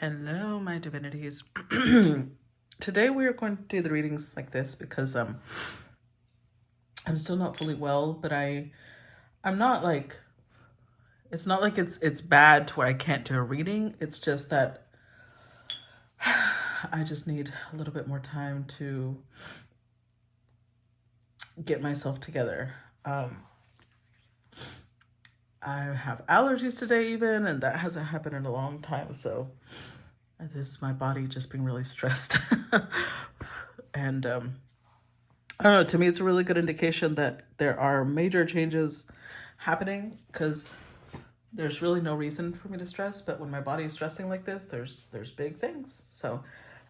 Hello, my divinities. Today we are going to do the readings like this because I'm still not fully well, but I'm not like it's not like it's bad to where I can't do a reading. It's just that I just need a little bit more time to get myself together. I have allergies today even, and that hasn't happened in a long time, so this is my body just being really stressed. And I don't know, to me it's a really good indication that there are major changes happening, because there's really no reason for me to stress, but when my body is stressing like this, there's big things. So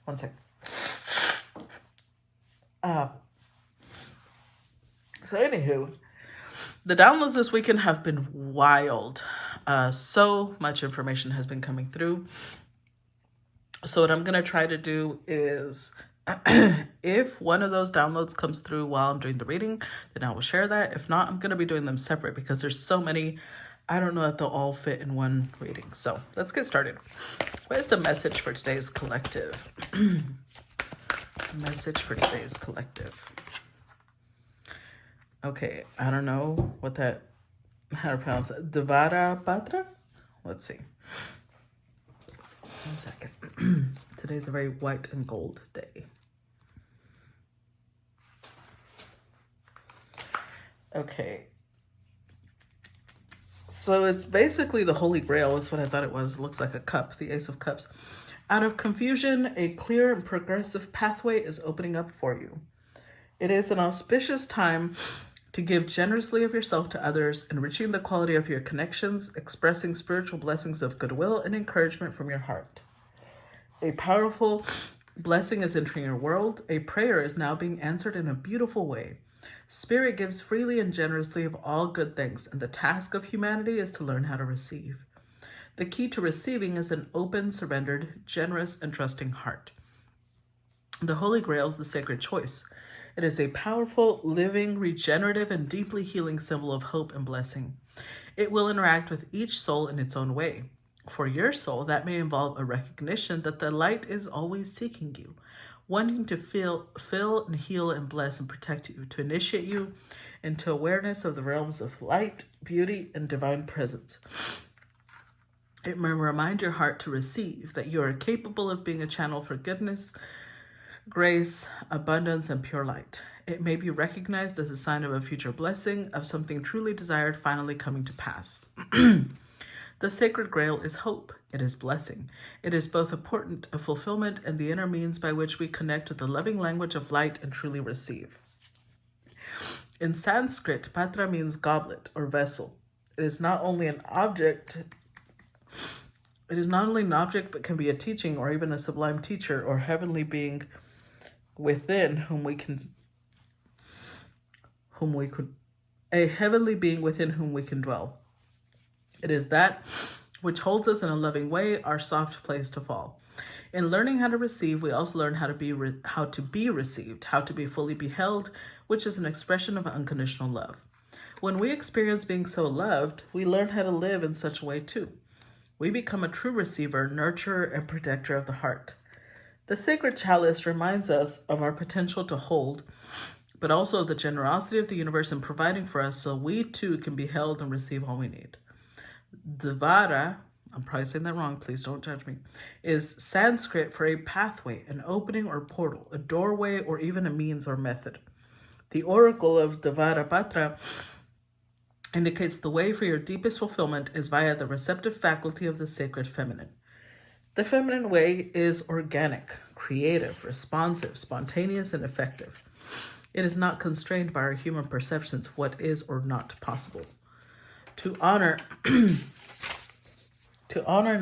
one sec. So anywho, the downloads this weekend have been wild. So much information has been coming through. So what I'm going to try to do is if one of those downloads comes through while I'm doing the reading, then I will share that. If not, I'm going to be doing them separate because there's so many. I don't know that they'll all fit in one reading. So let's get started. What is the message for today's collective? Message for today's collective. Okay, I don't know how to pronounce it. Dvara, Patra? Let's see. 1 second. Today's a very white and gold day. Okay. So it's basically the Holy Grail is what I thought it was. It looks like a cup, the Ace of Cups. Out of confusion, a clear and progressive pathway is opening up for you. It is an auspicious time to give generously of yourself to others, enriching the quality of your connections, expressing spiritual blessings of goodwill and encouragement from your heart. A powerful blessing is entering your world. A prayer is now being answered in a beautiful way. Spirit gives freely and generously of all good things, and the task of humanity is to learn how to receive. The key to receiving is an open, surrendered, generous, and trusting heart. The Holy Grail is the sacred choice. It is a powerful, living, regenerative, and deeply healing symbol of hope and blessing. It will interact with each soul in its own way. For your soul, that may involve a recognition that the light is always seeking you, wanting to fill and heal and bless and protect you, to initiate you into awareness of the realms of light, beauty, and divine presence. It may remind your heart to receive that you are capable of being a channel for goodness, grace, abundance, and pure light. It may be recognized as a sign of a future blessing, of something truly desired finally coming to pass. The sacred grail is hope. It is blessing. It is both a portent of fulfillment and the inner means by which we connect with the loving language of light and truly receive. In Sanskrit, Patra means goblet or vessel. It is not only an object, but can be a teaching or even a sublime teacher or heavenly being within whom we can dwell. It is that which holds us in a loving way, our soft place to fall. In learning how to receive, we also learn how to be received, how to be fully beheld, which is an expression of unconditional love. When we experience being so loved, we learn how to live in such a way too. We become a true receiver, nurturer, and protector of the heart. The sacred chalice reminds us of our potential to hold, but also of the generosity of the universe in providing for us so we too can be held and receive all we need. Dvara, I'm probably saying that wrong, please don't judge me, is Sanskrit for a pathway, an opening or portal, a doorway, or even a means or method. The oracle of Dvara Patra indicates the way for your deepest fulfillment is via the receptive faculty of the sacred feminine. The feminine way is organic, creative, responsive, spontaneous, and effective. It is not constrained by our human perceptions of what is or not possible. To honor and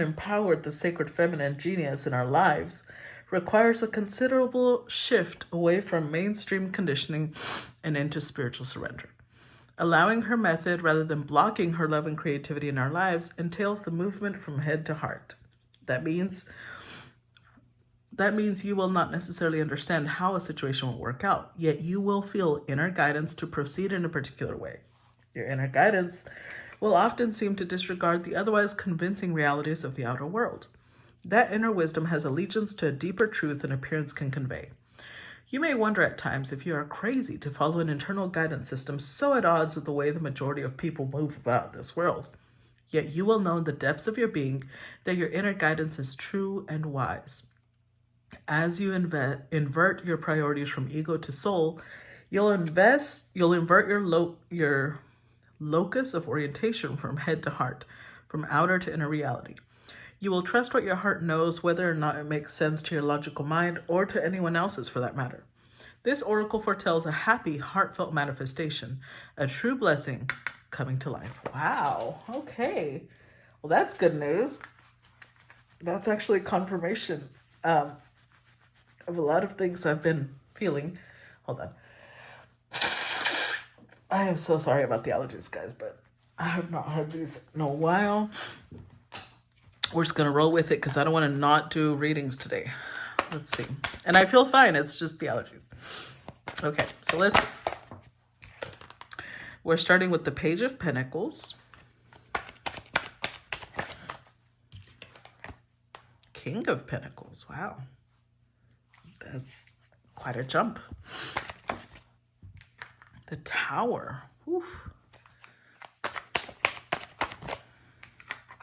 empower the sacred feminine genius in our lives requires a considerable shift away from mainstream conditioning and into spiritual surrender. Allowing her method rather than blocking her love and creativity in our lives entails the movement from head to heart. That means you will not necessarily understand how a situation will work out, yet you will feel inner guidance to proceed in a particular way. Your inner guidance will often seem to disregard the otherwise convincing realities of the outer world. That inner wisdom has allegiance to a deeper truth than appearance can convey. You may wonder at times if you are crazy to follow an internal guidance system so at odds with the way the majority of people move about this world. Yet you will know in the depths of your being that your inner guidance is true and wise. As you invert your priorities from ego to soul, you'll invert your locus of orientation from head to heart, from outer to inner reality. You will trust what your heart knows, whether or not it makes sense to your logical mind or to anyone else's for that matter. This oracle foretells a happy, heartfelt manifestation, a true blessing coming to life. Wow. Okay. Well, that's good news. That's actually confirmation of a lot of things I've been feeling. Hold on. I am so sorry about the allergies, guys, but I have not had these in a while. We're just going to roll with it because I don't want to not do readings today. Let's see. And I feel fine. It's just the allergies. Okay, so we're starting with the Page of Pentacles. King of Pentacles. Wow. That's quite a jump. The Tower. Oof.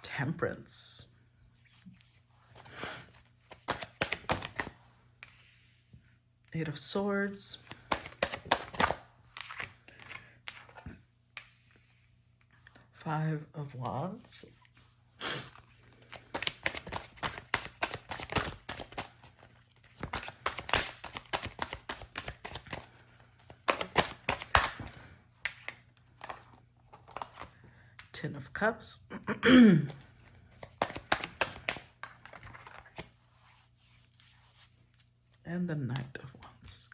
Temperance. Eight of Swords. Five of Wands. Ten of Cups. And the Knight of Wands.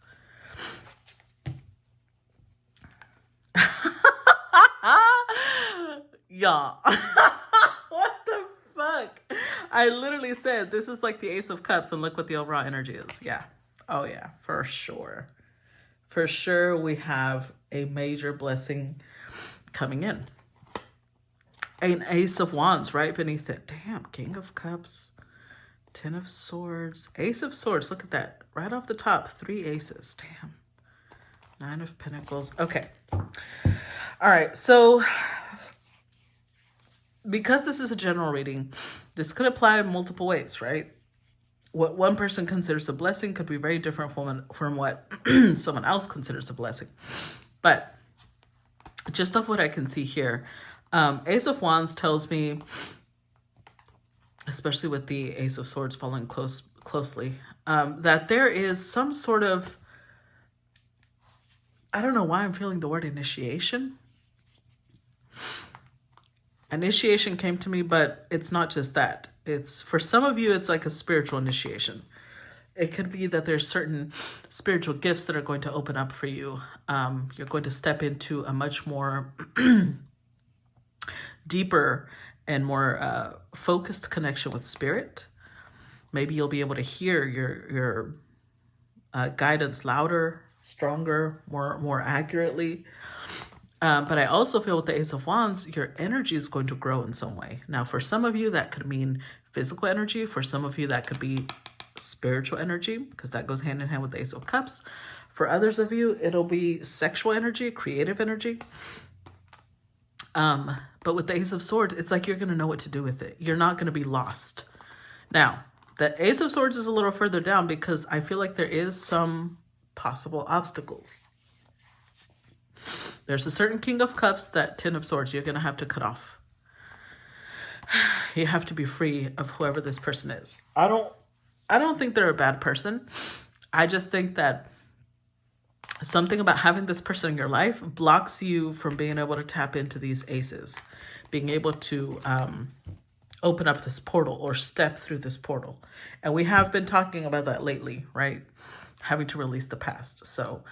Y'all. What the fuck? I literally said this is like the Ace of Cups, and look what the overall energy is. Yeah. Oh yeah, for sure. For sure we have a major blessing coming in. An Ace of Wands right beneath it. Damn, King of Cups. Ten of Swords. Ace of Swords. Look at that. Right off the top. 3 aces. Damn. Nine of Pentacles. Okay. All right. So because this is a general reading, this could apply in multiple ways, right? What one person considers a blessing could be very different from what someone else considers a blessing. But just off what I can see here, Ace of Wands tells me, especially with the Ace of Swords following closely, that there is some sort of, I don't know why I'm feeling the word initiation. Initiation came to me, but it's not just that. It's, for some of you, it's like a spiritual initiation. It could be that there's certain spiritual gifts that are going to open up for you. You're going to step into a much more deeper and more focused connection with spirit. Maybe you'll be able to hear your guidance louder, stronger, more accurately. But I also feel with the Ace of Wands, your energy is going to grow in some way. Now, for some of you, that could mean physical energy. For some of you, that could be spiritual energy, because that goes hand in hand with the Ace of Cups. For others of you, it'll be sexual energy, creative energy. But with the Ace of Swords, it's like you're going to know what to do with it. You're not going to be lost. Now, the Ace of Swords is a little further down because I feel like there is some possible obstacles. There's a certain King of Cups, that Ten of Swords, you're going to have to cut off. You have to be free of whoever this person is. I don't think they're a bad person. I just think that something about having this person in your life blocks you from being able to tap into these aces, being able to open up this portal or step through this portal. And we have been talking about that lately, right? Having to release the past. So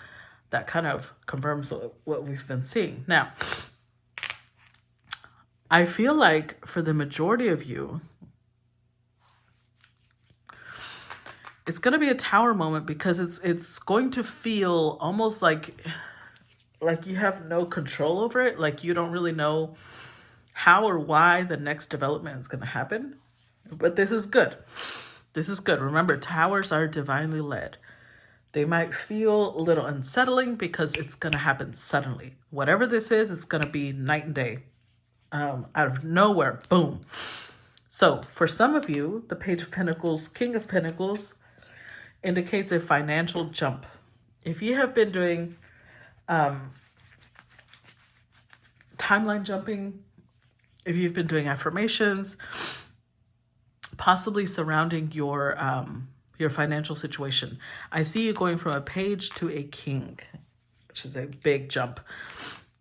that kind of confirms what we've been seeing. Now, I feel like for the majority of you, it's going to be a tower moment because it's going to feel almost like you have no control over it. Like you don't really know how or why the next development is going to happen. But this is good. This is good. Remember, towers are divinely led. They might feel a little unsettling because it's going to happen suddenly. Whatever this is, it's going to be night and day. Out of nowhere, boom. So for some of you, the Page of Pentacles, King of Pentacles indicates a financial jump. If you have been doing timeline jumping, if you've been doing affirmations, possibly surrounding your financial situation, I see you going from a page to a king, which is a big jump.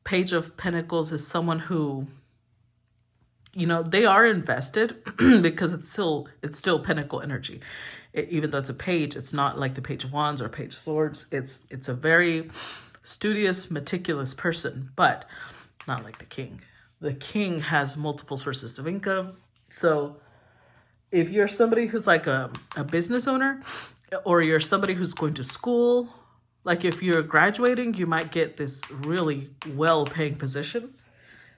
Page of Pentacles is someone who, you know, they are invested because it's still Pentacle energy. Even though it's a page, it's not like the Page of Wands or Page of Swords. It's a very studious, meticulous person, but not like the king. The king has multiple sources of income. So if you're somebody who's like a business owner, or you're somebody who's going to school, like if you're graduating, you might get this really well-paying position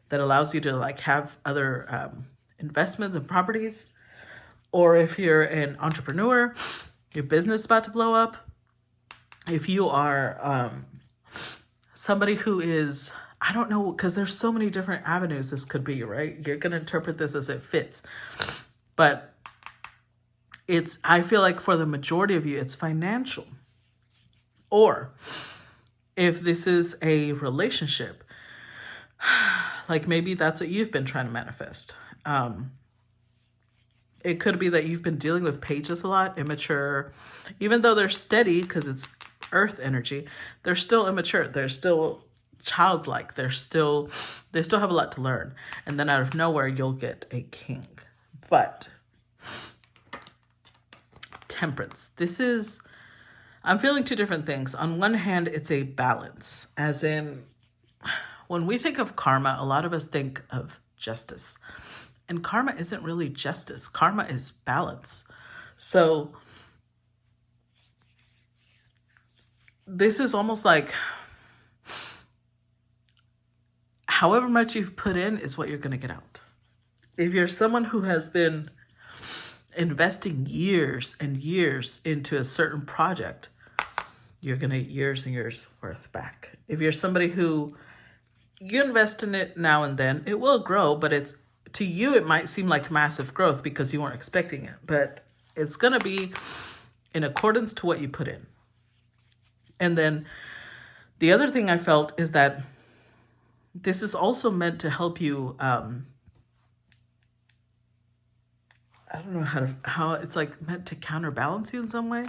that allows you to like have other investments and properties. Or if you're an entrepreneur, your business is about to blow up. If you are somebody who is, I don't know, because there's so many different avenues this could be, right? You're going to interpret this as it fits. But I feel like for the majority of you, it's financial. Or if this is a relationship, like maybe that's what you've been trying to manifest. It could be that you've been dealing with pages a lot, immature, even though they're steady because it's earth energy, they're still immature. They're still childlike. They still have a lot to learn. And then out of nowhere, you'll get a king. But Temperance, I'm feeling two different things. On one hand, it's a balance, as in when we think of karma, a lot of us think of justice. And karma isn't really justice. Karma is balance. So this is almost like however much you've put in is what you're going to get out. If you're someone who has been investing years and years into a certain project, you're going to get years and years worth back. If you're somebody who you invest in it now and then, it will grow, but to you, it might seem like massive growth because you weren't expecting it, but it's going to be in accordance to what you put in. And then the other thing I felt is that this is also meant to help you, I don't know how it's like meant to counterbalance you in some way.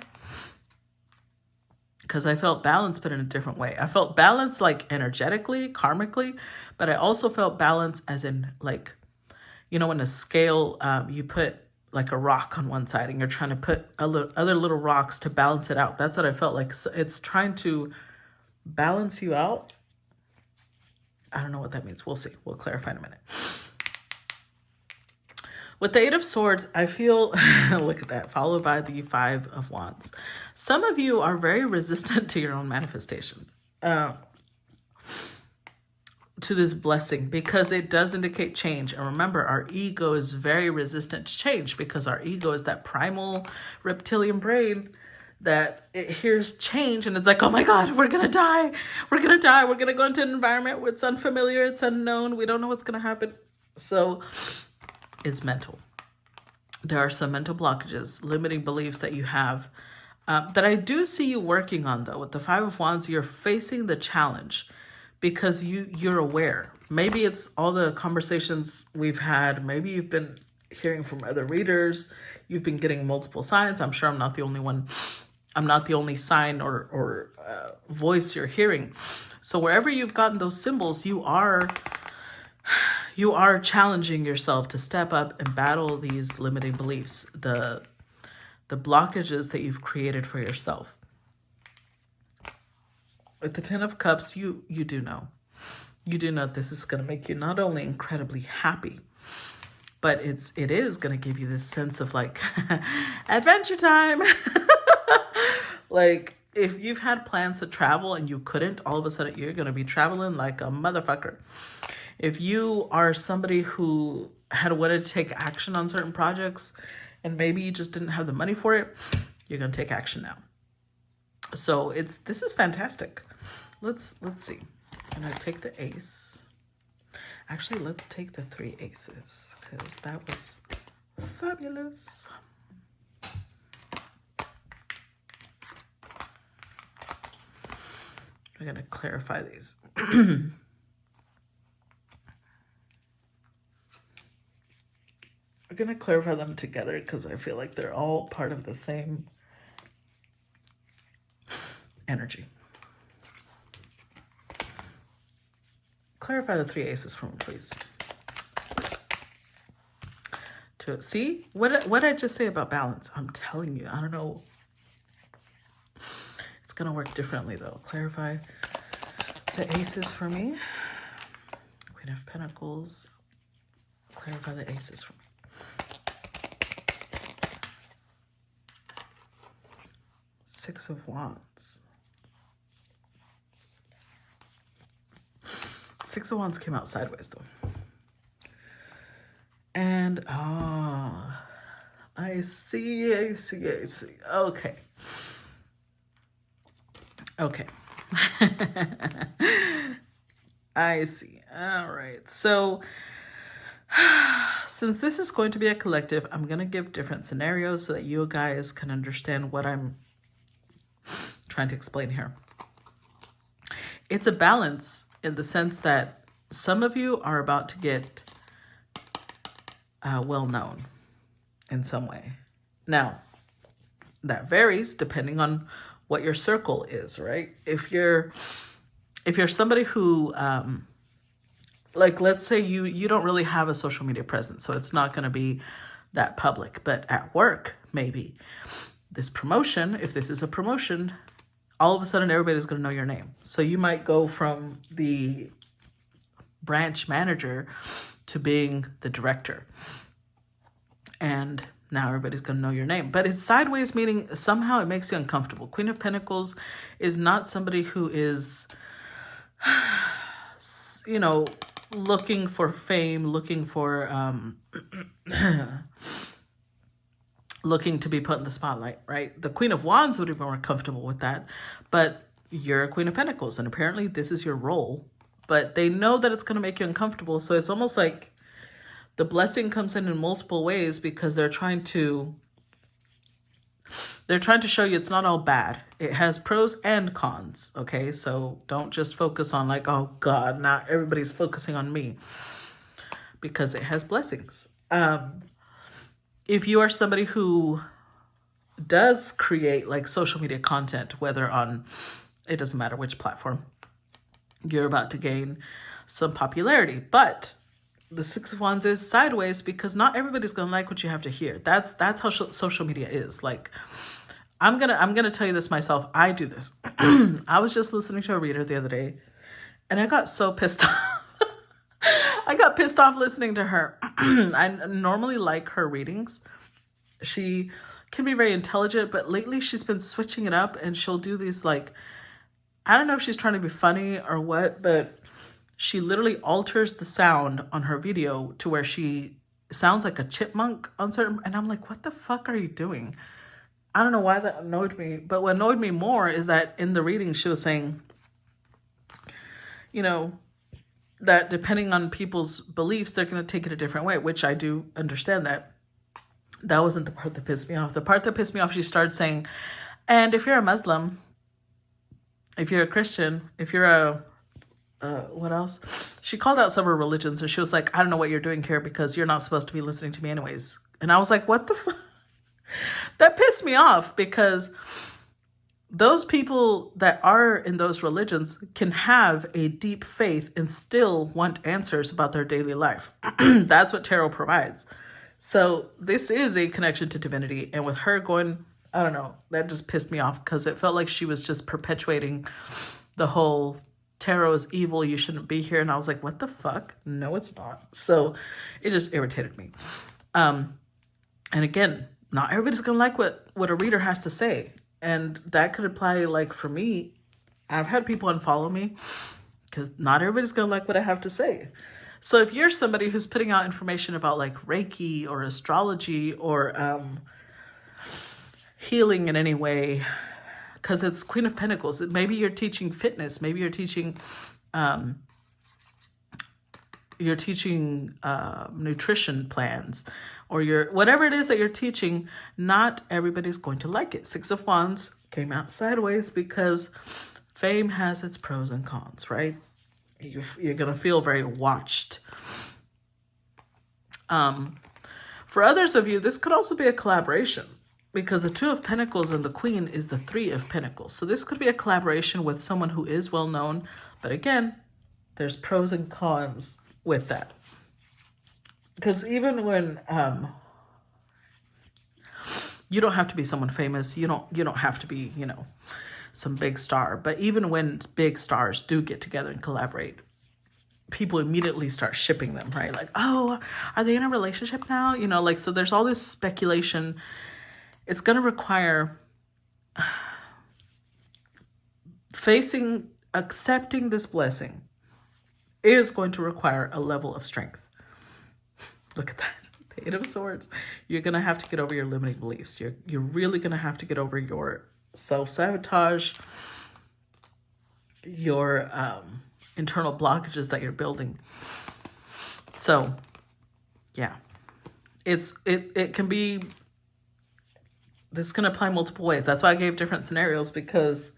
Because I felt balance, but in a different way. I felt balance like energetically, karmically, but I also felt balance as in like, you know, in a scale, you put like a rock on one side and you're trying to put other little rocks to balance it out. That's what I felt like. So it's trying to balance you out. I don't know what that means. We'll see. We'll clarify in a minute. With the Eight of Swords, I feel, look at that, followed by the Five of Wands. Some of you are very resistant to your own manifestation, to this blessing, because it does indicate change. And remember, our ego is very resistant to change because our ego is that primal reptilian brain that it hears change and it's like, oh my God, we're going to die. We're going to die. We're going to go into an environment where it's unfamiliar. It's unknown. We don't know what's going to happen. So it's mental. There are some mental blockages, limiting beliefs that you have that I do see you working on, though. With the Five of Wands, you're facing the challenge because you're aware. Maybe it's all the conversations we've had. Maybe you've been hearing from other readers. You've been getting multiple signs. I'm sure I'm not the only one. I'm not the only sign or voice you're hearing. So wherever you've gotten those symbols, you are challenging yourself to step up and battle these limiting beliefs, the blockages that you've created for yourself. With the Ten of Cups, you do know. You do know this is going to make you not only incredibly happy, but it is going to give you this sense of like adventure time. Like if you've had plans to travel and you couldn't, all of a sudden you're going to be traveling like a motherfucker. If you are somebody who had wanted to take action on certain projects and maybe you just didn't have the money for it, you're going to take action now. So this is fantastic. Let's see. I'm going to take the ace. Actually, let's take the 3 aces because that was fabulous. We're going to clarify these. We're going to clarify them together because I feel like they're all part of the same energy. Clarify the 3 aces for me, please. See, what did I just say about balance? I'm telling you, I don't know. It's going to work differently, though. Clarify the aces for me. Queen of Pentacles. Clarify the aces for me. Six of Wands. 6 of Wands came out sideways, though. And, I see. Okay. I see. All right. So, since this is going to be a collective, I'm going to give different scenarios so that you guys can understand what I'm trying to explain here. It's a balance in the sense that some of you are about to get well known in some way. Now, that varies depending on what your circle is, right? If you're somebody who, like, let's say you don't really have a social media presence, so it's not going to be that public. But at work, maybe this promotion, if this is a promotion, all of a sudden everybody's going to know your name. So you might go from the branch manager to being the director. And now everybody's going to know your name. But it's sideways, meaning somehow it makes you uncomfortable. Queen of Pentacles is not somebody who is, looking for fame, looking for, looking to be put in the spotlight, right? The Queen of Wands would be more comfortable with that. But you're a Queen of Pentacles, and apparently this is your role. But they know that it's going to make you uncomfortable. So it's almost like the blessing comes in multiple ways because they're trying to show you it's not all bad. It has pros and cons, okay? So don't just focus on like, oh God, now everybody's focusing on me, because it has blessings. If you are somebody who does create like social media content, whether on, it doesn't matter which platform, you're about to gain some popularity. But the 6 of Wands is sideways because not everybody's going to like what you have to hear. That's how social media is. Like, I'm going to tell you this myself. I do this. I was just listening to a reader the other day and I got so pissed off. I got pissed off listening to her. I normally like her readings. She can be very intelligent, but lately she's been switching it up and she'll do these like, I don't know if she's trying to be funny or what, but she literally alters the sound on her video to where she sounds like a chipmunk on certain, and I'm like, what the fuck are you doing? I don't know why that annoyed me, but what annoyed me more is that in the reading she was saying, that depending on people's beliefs, they're going to take it a different way, which I do understand that. That wasn't the part that pissed me off. The part that pissed me off, she started saying, and if you're a Muslim, if you're a Christian, if you're a, what else? She called out several religions and she was like, I don't know what you're doing here because you're not supposed to be listening to me anyways. And I was like, what the fuck? That pissed me off because those people that are in those religions can have a deep faith and still want answers about their daily life. That's what tarot provides. So this is a connection to divinity. And with her going, I don't know, that just pissed me off because it felt like she was just perpetuating the whole tarot is evil, you shouldn't be here. And I was like, what the fuck? No, it's not. So it just irritated me. And again, not everybody's going to like what a reader has to say. And that could apply, like, for me. I've had people unfollow me because not everybody's going to like what I have to say. So if you're somebody who's putting out information about like Reiki or astrology or healing in any way, because it's Queen of Pentacles, maybe you're teaching fitness, maybe you're teaching nutrition plans, or whatever it is that you're teaching, not everybody's going to like it. Six of Wands came out sideways because fame has its pros and cons, right? You're going to feel very watched. For others of you, this could also be a collaboration, because the Two of Pentacles and the Queen is the Three of Pentacles. So this could be a collaboration with someone who is well known. But again, there's pros and cons with that. Because even when you don't have to be someone famous, you don't have to be, some big star. But even when big stars do get together and collaborate, people immediately start shipping them, right? Like, oh, are they in a relationship now? So there's all this speculation. It's going to require accepting this blessing is going to require a level of strength. Look at that. The Eight of Swords. You're going to have to get over your limiting beliefs. You're really going to have to get over your self-sabotage, your internal blockages that you're building. So, yeah. It can be... This can apply multiple ways. That's why I gave different scenarios, because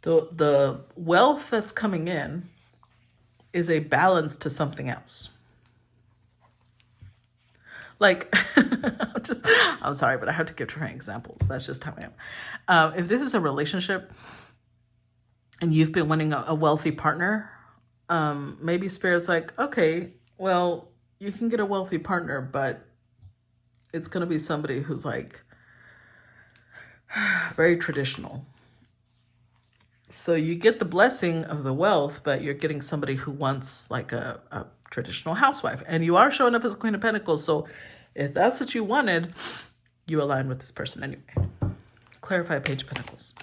the wealth that's coming in is a balance to something else. Like, I'm sorry, but I have to give different examples. That's just how I am. If this is a relationship and you've been wanting a wealthy partner, maybe Spirit's like, okay, well, you can get a wealthy partner, but it's going to be somebody who's like, very traditional. So you get the blessing of the wealth, but you're getting somebody who wants like a traditional housewife. And you are showing up as a Queen of Pentacles. So if that's what you wanted, you align with this person anyway. Clarify Page of Pentacles.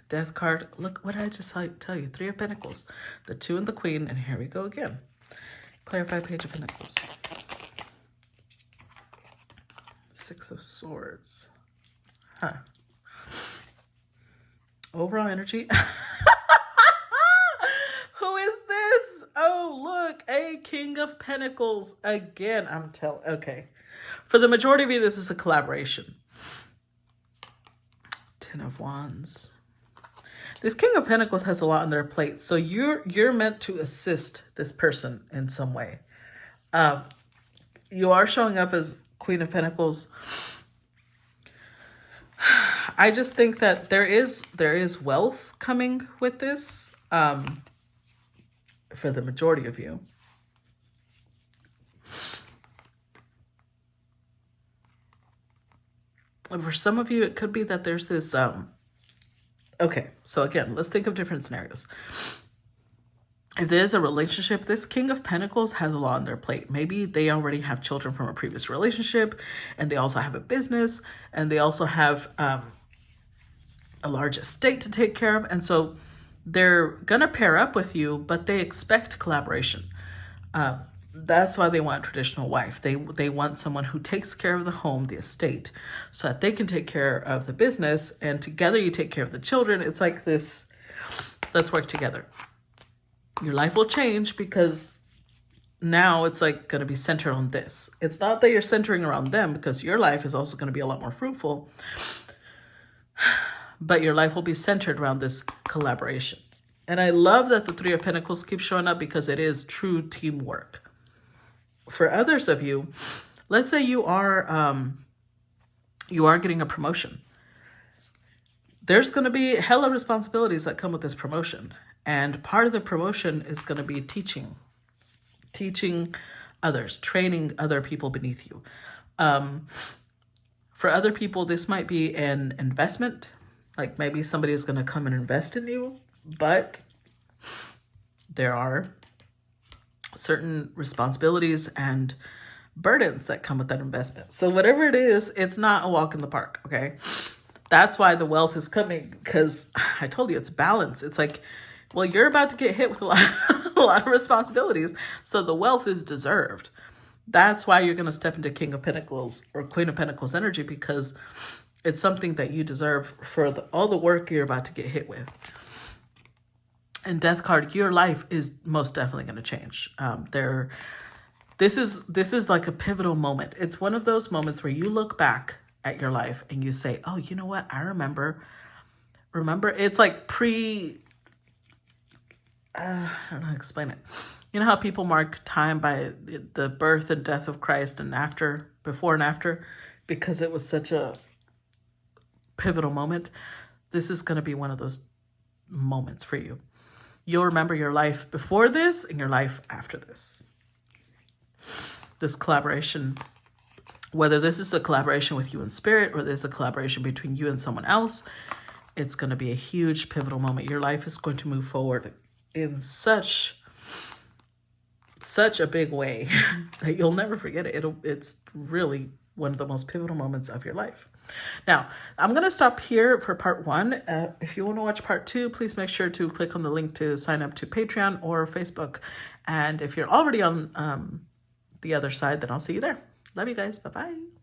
Death card. Look, what did I just tell you? Three of Pentacles. The Two and the Queen. And here we go again. Clarify Page of Pentacles. Six of Swords. Huh. Overall energy. Who is this? Oh, look. A King of Pentacles. Again, okay. For the majority of you, this is a collaboration. Ten of Wands. This King of Pentacles has a lot on their plate. So you're meant to assist this person in some way. You are showing up as Queen of Pentacles. I just think that there is wealth coming with this for the majority of you. And for some of you, it could be that there's this... Okay, so again, let's think of different scenarios. If there's a relationship, this King of Pentacles has a lot on their plate. Maybe they already have children from a previous relationship, and they also have a business, and they also have a large estate to take care of. And so they're going to pair up with you, but they expect collaboration. That's why they want a traditional wife. They want someone who takes care of the home, the estate, so that they can take care of the business, and together you take care of the children. It's like this, let's work together. Your life will change because now it's like going to be centered on this. It's not that you're centering around them, because your life is also going to be a lot more fruitful, but your life will be centered around this collaboration. And I love that the Three of Pentacles keeps showing up, because it is true teamwork. For others of you, let's say you are getting a promotion. There's going to be hella responsibilities that come with this promotion. And part of the promotion is going to be teaching others, training other people beneath you. For other people, this might be an investment. Like maybe somebody is going to come and invest in you, but there are certain responsibilities and burdens that come with that investment. So whatever it is, it's not a walk in the park, okay? That's why the wealth is coming, because I told you it's balance. It's like, well, you're about to get hit with a lot of responsibilities. So the wealth is deserved. That's why you're going to step into King of Pentacles or Queen of Pentacles energy, because it's something that you deserve for all the work you're about to get hit with. And Death card, your life is most definitely going to change. This is like a pivotal moment. It's one of those moments where you look back at your life and you say, oh, you know what? I remember, it's like I don't know how to explain it. You know how people mark time by the birth and death of Christ and after, before and after, because it was such a pivotal moment. This is going to be one of those moments for you. You'll remember your life before this and your life after this. This collaboration, whether this is a collaboration with you in spirit or there's a collaboration between you and someone else, it's going to be a huge pivotal moment. Your life is going to move forward in such a big way that you'll never forget it. It's really one of the most pivotal moments of your life. Now, I'm going to stop here for part 1. If you want to watch part 2, please make sure to click on the link to sign up to Patreon or Facebook. And if you're already on the other side, then I'll see you there. Love you guys. Bye-bye.